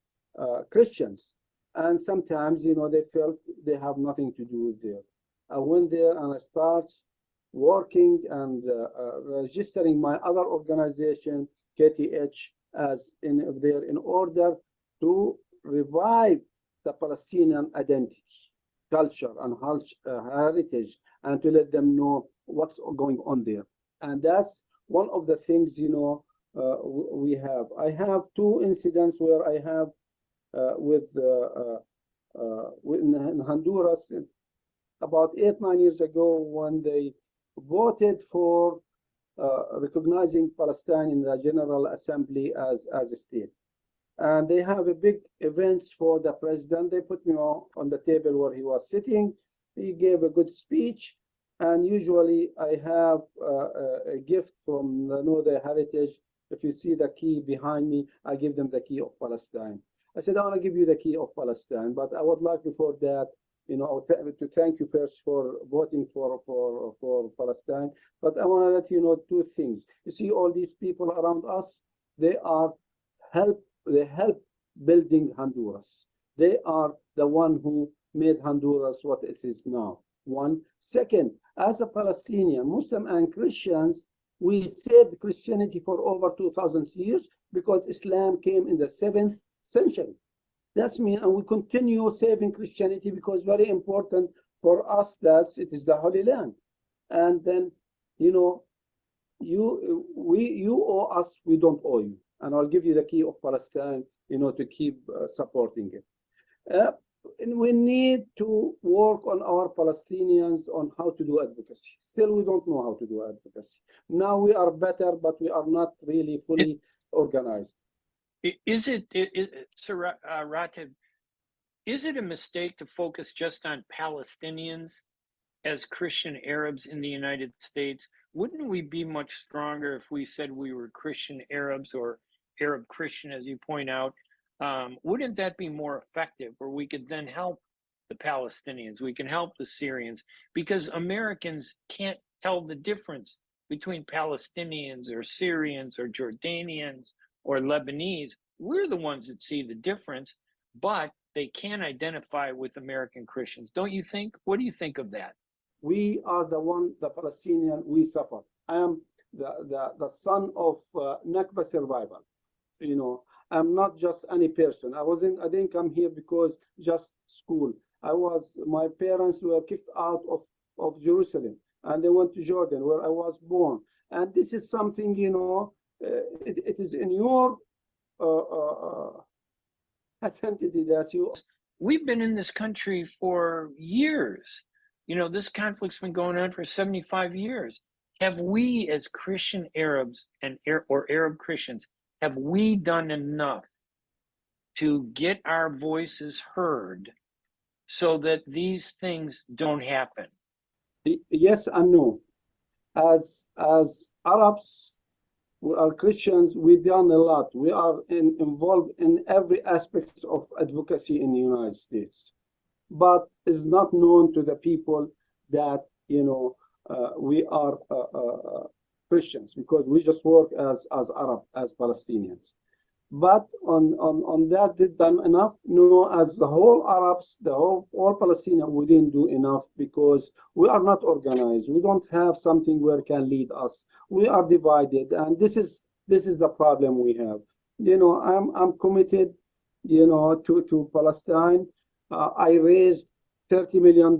Christians, and sometimes, you know, they felt they have nothing to do with there. I went there and I started working and registering my other organization, KTH, as in there in order to revive the Palestinian identity, culture, and heritage, and to let them know what's going on there. And that's one of the things, you know, we have. I have two incidents where I have in Honduras about 8-9 years ago, when they voted for recognizing Palestine in the General Assembly as a state. And they have a big events for the president. They put me on the table where he was sitting. He gave a good speech. And usually I have a gift from the Northern Heritage. If you see the key behind me, I give them the key of Palestine. I said, I want to give you the key of Palestine, but I would like before that, you know, to thank you first for voting for Palestine. But I want to let you know two things. You see all these people around us, they help building Honduras. They are the one who made Honduras what it is now. One. Second, as a Palestinian, Muslim and Christians, we saved Christianity for over 2,000 years because Islam came in the 7th century. That's mean, and we continue saving Christianity because very important for us that it is the Holy Land. And then, you know, you owe us, we don't owe you. And I'll give you the key of Palestine, you know, to keep supporting it. And we need to work on our Palestinians on how to do advocacy. Still, we don't know how to do advocacy. Now we are better, but we are not really fully organized. Is it, Sir Rateb, is it a mistake to focus just on Palestinians as Christian Arabs in the United States? Wouldn't we be much stronger if we said we were Christian Arabs or Arab Christian, as you point out? Wouldn't that be more effective, where we could then help the Palestinians, we can help the Syrians, because Americans can't tell the difference between Palestinians or Syrians or Jordanians or Lebanese. We're the ones that see the difference, but they can identify with American Christians. Don't you think? What do you think of that? We are the Palestinian, we suffer. I am the son of Nakba survival. You know, I'm not just any person. I didn't come here because just school. My parents were kicked out of Jerusalem, and they went to Jordan, where I was born. And this is something, you know, it is in your identity that you. We've been in this country for years. You know, this conflict's been going on for 75 years. Have we, as Christian Arabs or Arab Christians, have we done enough to get our voices heard so that these things don't happen? Yes and no. As Arabs, we are Christians, we've done a lot. We are involved in every aspect of advocacy in the United States. But it's not known to the people that, you know, we are Christians, because we just work as Arab, as Palestinians. But on that, did done enough? No, as the whole Arabs, all Palestinians, we didn't do enough because we are not organized. We don't have something where can lead us. We are divided, and this is the problem we have. I'm committed, to Palestine. I raised $30 million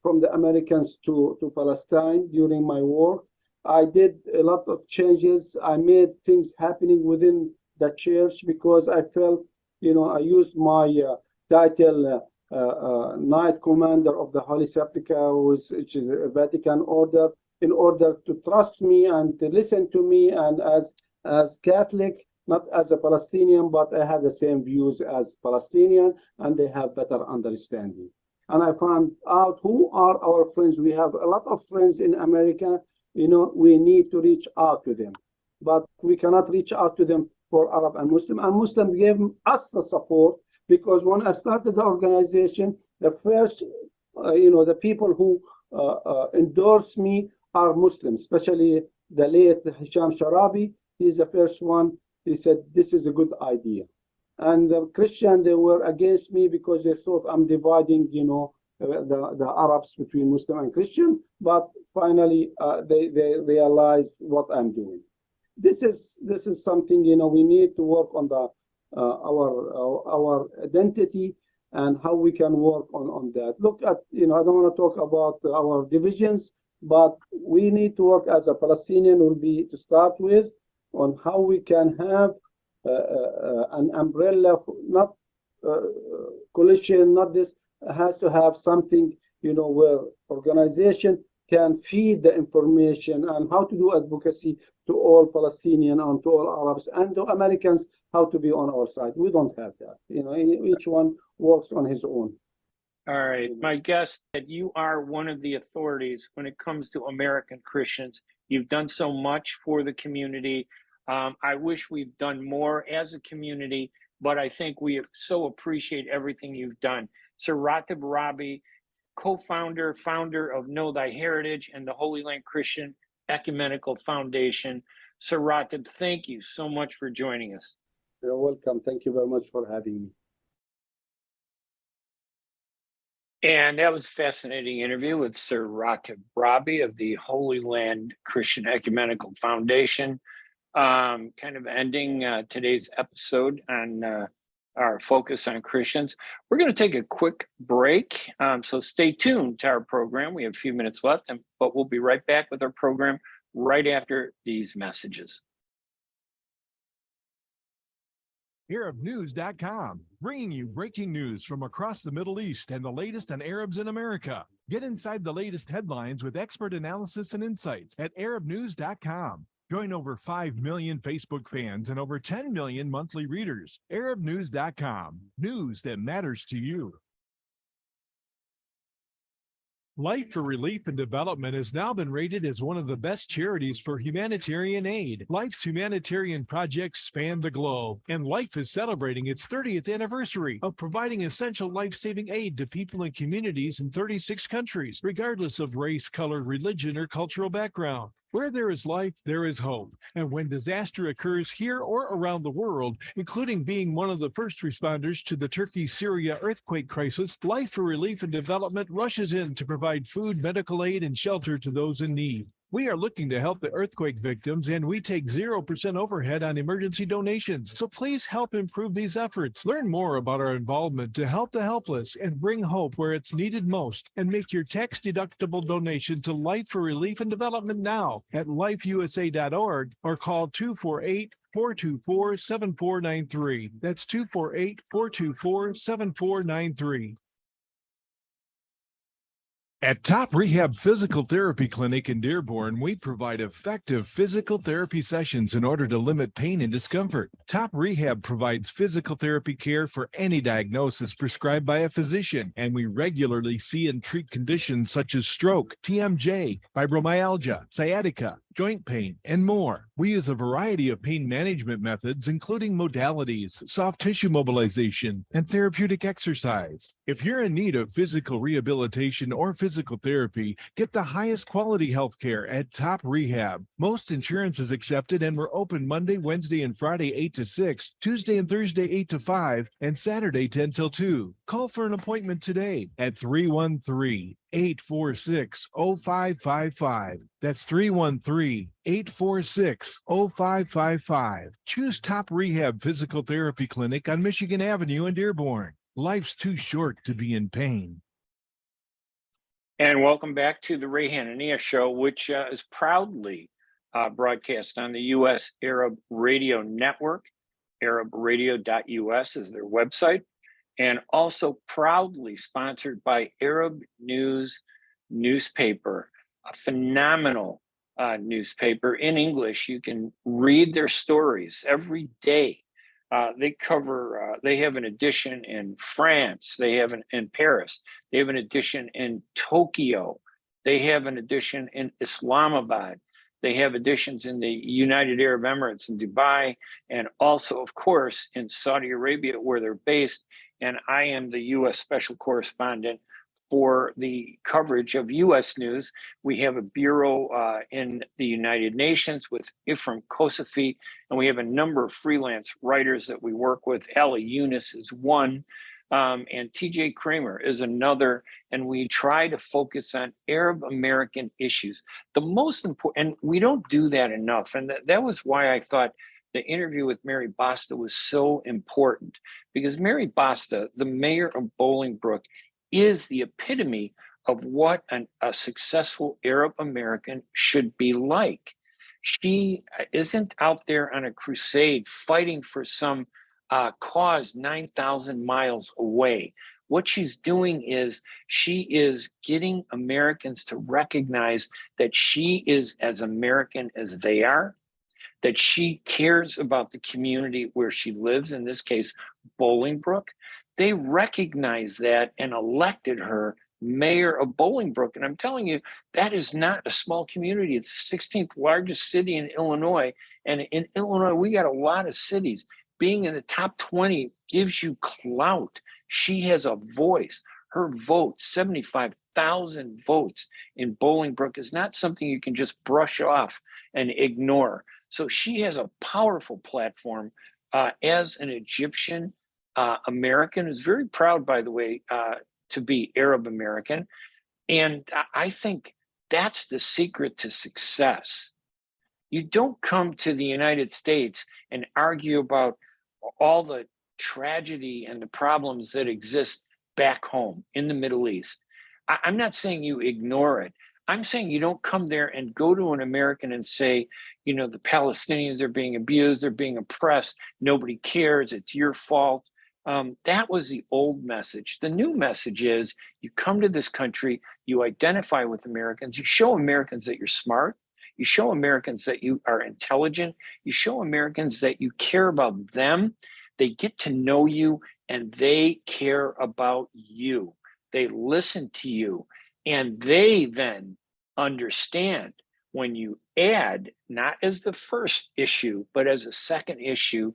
from the Americans to Palestine during my work. I did a lot of changes. I made things happening within the church because I felt, I used my title Knight Commander of the Holy Sepulchre, which is a Vatican order, in order to trust me and to listen to me, and as Catholic, not as a Palestinian, but I have the same views as Palestinian, and they have better understanding. And I found out who are our friends. We have a lot of friends in America. We need to reach out to them, but we cannot reach out to them for Arab and Muslim gave us the support, because when I started the organization, the first, the people who endorsed me are Muslims, especially the late Hisham Sharabi. He's the first one. He said, this is a good idea. And the Christian, they were against me because they thought I'm dividing, the Arabs between Muslim and Christian. But finally, they realized what I'm doing. This is something, we need to work on our identity and how we can work on that. Look at, I don't want to talk about our divisions, but we need to work as a Palestinian will be to start with on how we can have an umbrella, not coalition, not this, has to have something, where organization can feed the information and how to do advocacy to all Palestinian and to all Arabs and to Americans, how to be on our side. We don't have that. Each one works on his own. All right. My guess that you are one of the authorities when it comes to American Christians. You've done so much for the community. I wish we've done more as a community, but I think we so appreciate everything you've done. Sir Rateb Rabie, co-founder, founder of Know Thy Heritage and the Holy Land Christian Ecumenical Foundation. Sir Rateb, thank you so much for joining us. You're welcome. Thank you very much for having me. And that was a fascinating interview with Sir Rateb Rabie of the Holy Land Christian Ecumenical Foundation. Kind of ending today's episode on our focus on Christians. We're going to take a quick break, so stay tuned to our program. We have a few minutes left, but we'll be right back with our program right after these messages. ArabNews.com, bringing you breaking news from across the Middle East and the latest on Arabs in America. Get inside the latest headlines with expert analysis and insights at ArabNews.com. Join over 5 million Facebook fans and over 10 million monthly readers. ArabNews.com, news that matters to you. Life for Relief and Development has now been rated as one of the best charities for humanitarian aid. Life's humanitarian projects span the globe, and Life is celebrating its 30th anniversary of providing essential life-saving aid to people and communities in 36 countries, regardless of race, color, religion, or cultural background. Where there is life, there is hope. And when disaster occurs here or around the world, including being one of the first responders to the Turkey-Syria earthquake crisis, Life for Relief and Development rushes in to provide food, medical aid, and shelter to those in need. We are looking to help the earthquake victims, and we take 0% overhead on emergency donations. So please help improve these efforts. Learn more about our involvement to help the helpless and bring hope where it's needed most. And make your tax-deductible donation to Life for Relief and Development now at lifeusa.org or call 248-424-7493. That's 248-424-7493. At Top Rehab Physical Therapy Clinic in Dearborn, we provide effective physical therapy sessions in order to limit pain and discomfort. Top Rehab provides physical therapy care for any diagnosis prescribed by a physician, and we regularly see and treat conditions such as stroke, TMJ, fibromyalgia, sciatica, joint pain, and more. We use a variety of pain management methods, including modalities, soft tissue mobilization, and therapeutic exercise. If you're in need of physical rehabilitation or physical therapy, get the highest quality health care at Top Rehab. Most insurance is accepted and we're open Monday, Wednesday, and Friday 8 to 6, Tuesday and Thursday 8 to 5, and Saturday 10 till 2. Call for an appointment today at 313-846-0555. That's 313-846-0555. Choose Top Rehab Physical Therapy Clinic on Michigan Avenue in Dearborn. Life's too short to be in pain. And welcome back to the Ray Hanania Show, which is proudly broadcast on the U.S. Arab Radio Network. ArabRadio.us is their website, and also proudly sponsored by Arab News newspaper, a phenomenal newspaper in English. You can read their stories every day. They cover, they have an edition in France, they have in Paris, they have an edition in Tokyo, they have an edition in Islamabad, they have editions in the United Arab Emirates in Dubai, and also, of course, in Saudi Arabia, where they're based. And I am the U.S. Special Correspondent for the coverage of U.S. news. We have a bureau in the United Nations with Ifram Kosafi, and we have a number of freelance writers that we work with. Ali Yunus is one, and TJ Kramer is another, and we try to focus on Arab American issues. The most important, and we don't do that enough, and that was why I thought the interview with Mary Basta was so important, because Mary Basta, the mayor of Bolingbrook, is the epitome of what a successful Arab American should be like. She isn't out there on a crusade fighting for some cause 9,000 miles away. What she's doing is she is getting Americans to recognize that she is as American as they are, that she cares about the community where she lives, in this case, Bolingbrook. They recognized that and elected her mayor of Bolingbrook. And I'm telling you, that is not a small community. It's the 16th largest city in Illinois. And in Illinois, we got a lot of cities. Being in the top 20 gives you clout. She has a voice. Her vote, 75,000 votes in Bolingbrook, is not something you can just brush off and ignore. So she has a powerful platform as an Egyptian American, who's very proud, by the way, to be Arab American. And I think that's the secret to success. You don't come to the United States and argue about all the tragedy and the problems that exist back home in the Middle East. I'm not saying you ignore it. I'm saying you don't come there and go to an American and say, you know, the Palestinians are being abused, they're being oppressed, nobody cares, it's your fault. That was the old message. The new message is you come to this country, you identify with Americans, you show Americans that you're smart, you show Americans that you are intelligent, you show Americans that you care about them, they get to know you, and they care about you. They listen to you, and they then understand when you add, not as the first issue, but as a second issue,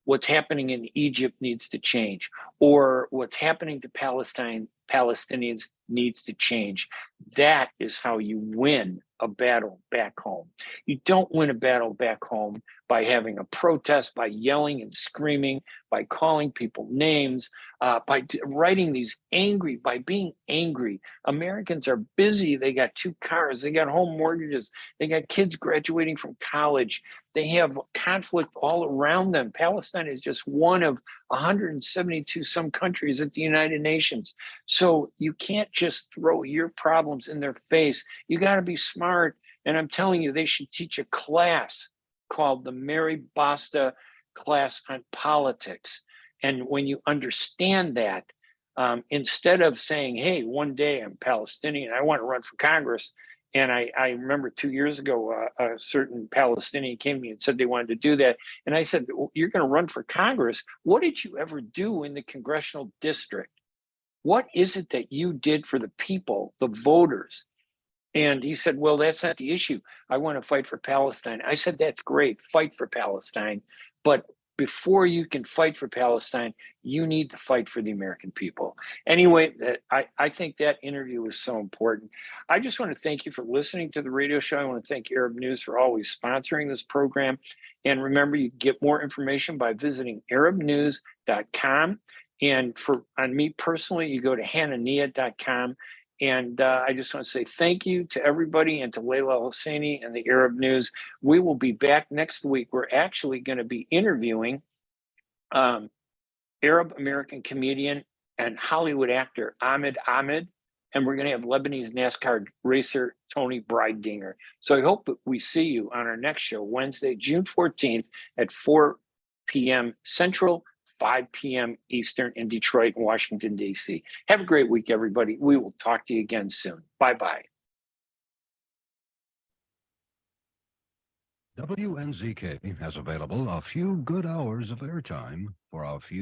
what's happening in Egypt needs to change, or what's happening to Palestinians needs to change. That is how you win a battle back home. You don't win a battle back home by having a protest, by yelling and screaming, by calling people names, by writing these angry, by being angry. Americans are busy. They got 2 cars, they got home mortgages, they got kids graduating from college. They have conflict all around them. Palestine is just one of 172 some countries at the United Nations. So you can't just throw your problems in their face. You got to be smart. And I'm telling you, they should teach a class called the Mary Basta class on politics. And when you understand that, instead of saying, hey, one day I'm Palestinian, I want to run for Congress. And I remember 2 years ago, a certain Palestinian came to me and said they wanted to do that. And I said, you're going to run for Congress? What did you ever do in the congressional district? What is it that you did for the people, the voters? And he said, well, that's not the issue. I want to fight for Palestine. I said, that's great. Fight for Palestine. But before you can fight for Palestine, you need to fight for the American people. Anyway, I think that interview was so important. I just want to thank you for listening to the radio show. I want to thank Arab News for always sponsoring this program. And remember, you can get more information by visiting arabnews.com. And on me personally, you go to hanania.com. And I just want to say thank you to everybody and to Layla Hosseini and the Arab News. We will be back next week. We're actually going to be interviewing Arab American comedian and Hollywood actor Ahmed Ahmed. And we're going to have Lebanese NASCAR racer Tony Breidinger. So I hope that we see you on our next show, Wednesday, June 14th at 4 p.m. Central, 5 p.m. Eastern in Detroit and Washington, D.C. Have a great week, everybody. We will talk to you again soon. Bye-bye. WNZK has available a few good hours of airtime for a few